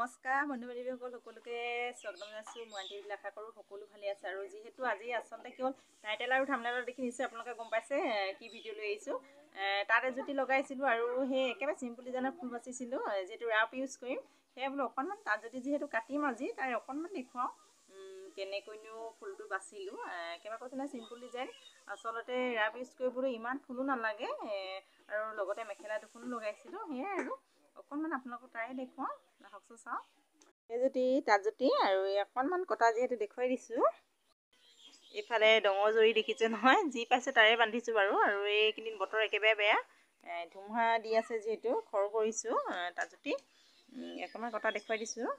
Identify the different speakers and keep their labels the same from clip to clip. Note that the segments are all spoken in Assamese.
Speaker 1: নমস্কাৰ বন্ধু-বান্ধৱীসকল সকলোকে স্বাগতম জনাইছোঁ। মই আন্টি আশা কৰোঁ সকলো ভালে আছে। আৰু যিহেতু আজি আচলতে কি হ'ল টাইটেল আৰু থাম্বনেইলত দেখি নিশ্চয় আপোনালোকে গম পাইছে কি ভিডিঅ' লৈ আহিছোঁ। তাত এজুতি লগাইছিলোঁ আৰু সেই একেবাৰে চিম্পুল ডিজাইনৰ ফুল বাচিছিলোঁ যিহেতু ৰাফ ইউজ কৰিম। সেয়ে বোলো অকণমান তাত যদি যিহেতু কাটিম আজি তাই অকণমান দেখুৱাওঁ কেনেকৈনো ফুলটো বাচিলোঁ। একেবাৰে কৈছোঁ নহয় চিম্পুল ডিজাইন, আচলতে ৰাফ ইউজ কৰিবলৈ ইমান ফুলো নালাগে আৰু লগতে মেখেলা দুখনো লগাইছিলোঁ। সেয়াই আৰু অকণমান আপোনালোকক তাৰে দেখুৱাওঁ, আহকচোন চাওঁ। এইজুতি তাতজুতি আৰু অকণমান কটা যিহেতু দেখুৱাই দিছোঁ। এইফালে ডঙৰ জৰি দেখিছে নহয়, যি পাইছে তাৰে বান্ধিছোঁ বাৰু। আৰু এইকেইদিন বতৰ একেবাৰে বেয়া, ধুমুহা দি আছে যিহেতু খৰ কৰিছোঁ তাতজুতি অকণমান কটা দেখুৱাই দিছোঁ।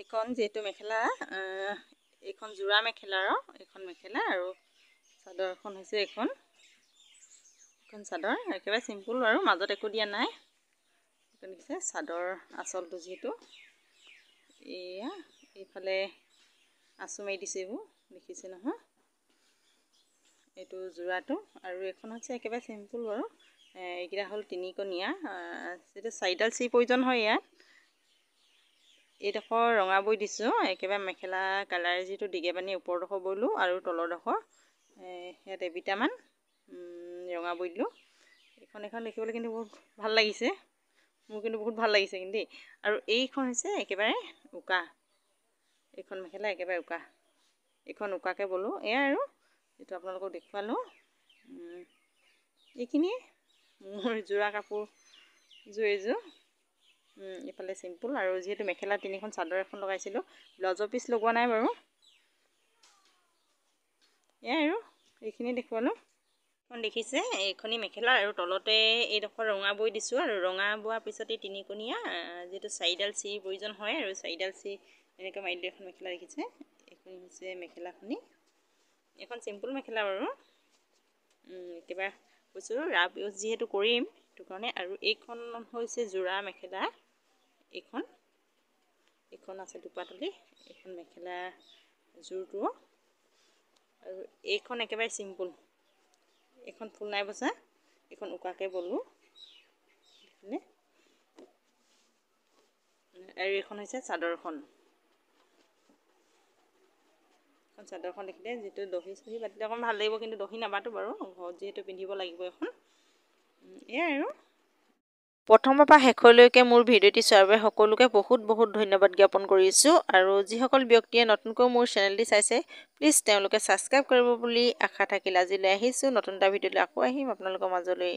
Speaker 1: এইখন যিহেতু মেখেলা, এইখন যোৰা মেখেলা এইখন মেখেলা আৰু চাদৰখন হৈছে এইখন চাদৰ একেবাৰে চিম্পুল আৰু মাজত একো দিয়া নাই। দেখিছে চাদৰ আঁচলটো যিহেতু এয়া এইফালে আঁচু মাৰি দিছে, এইবোৰ দেখিছে নহয়। এইটো যোৰাটো আৰু এইখন হৈছে একেবাৰে চিম্পুল বাৰু। এইকেইটা হ'ল তিনিকণীয়া, যিটো চাৰিডাল চি প্ৰয়োজন হয়। ইয়াত এইডোখৰ ৰঙা বৈ দিছোঁ, একেবাৰে মেখেলা কালাৰ যিটো দিগে বানি ওপৰডোখৰ বৈলোঁ আৰু তলৰডোখৰ ইয়াত এবিটামান ৰঙা বৈ দিলোঁ। এইখন দেখিবলৈ কিন্তু বহুত ভাল লাগিছে, মোৰ কিন্তু বহুত ভাল লাগিছে কিন্তু দেই। আৰু এইখন হৈছে একেবাৰে উকা, এইখন মেখেলা একেবাৰে উকা, এইখন উকাকৈ বলোঁ। এয়া আৰু যিটো আপোনালোকক দেখুৱালোঁ এইখিনিয়ে মোৰ যোৰা কাপোৰযোৰ এইযোৰ। এইফালে চিম্পুল আৰু যিহেতু মেখেলা তিনিখন চাদৰ এখন লগাইছিলোঁ, ব্লাউজৰ পিচ লগোৱা নাই বাৰু। এয়াই আৰু এইখিনি দেখুৱালোঁ। এখন দেখিছে এইখনি মেখেলা আৰু তলতে এইডোখৰ ৰঙা বৈ দিছোঁ আৰু ৰঙা বোৱাৰ পিছতে তিনিকণীয়া যিহেতু চাৰিডাল চিৰ প্ৰয়োজন হয় আৰু চাৰিডাল চি এনেকৈ মাৰি দিলোঁ। এখন মেখেলা দেখিছে, এইখন হৈছে মেখেলাখনি, এইখন চিম্পুল মেখেলা বাৰু। একেবাৰে কৈছোঁ ৰাফ ইউজ যিহেতু কৰিম সেইটো কাৰণে। আৰু এইখন হৈছে যোৰা মেখেলা, এইখন আছে দুপাতলি, এইখন মেখেলা জোৰটো। আৰু এইখন একেবাৰে চিম্পুল, এইখন ফুল নাই বচা, এইখন উকাকৈ বলোঁ আৰু এইখন হৈছে চাদৰখন। চাদৰখন দেখিলে যিটো দহি চহি বাতিলে অকণমান ভাল লাগিব, কিন্তু দহি নাবাতো বাৰু, ঘৰত যিহেতু পিন্ধিব লাগিব এখন। এয়াই আৰু প্ৰথমৰ পৰা শেষলৈকে মোৰ ভিডিঅ'টি চোৱাৰ বাবে সকলোকে বহুত বহুত ধন্যবাদ জ্ঞাপন কৰিছোঁ। আৰু যিসকল ব্যক্তিয়ে নতুনকৈ মোৰ চেনেলটি চাইছে প্লিজ তেওঁলোকে ছাবস্ক্ৰাইব কৰিব বুলি আশা থাকিল। আজিলৈ আহিছোঁ, নতুন এটা ভিডিঅ'লৈ আকৌ আহিম আপোনালোকৰ মাজলৈ।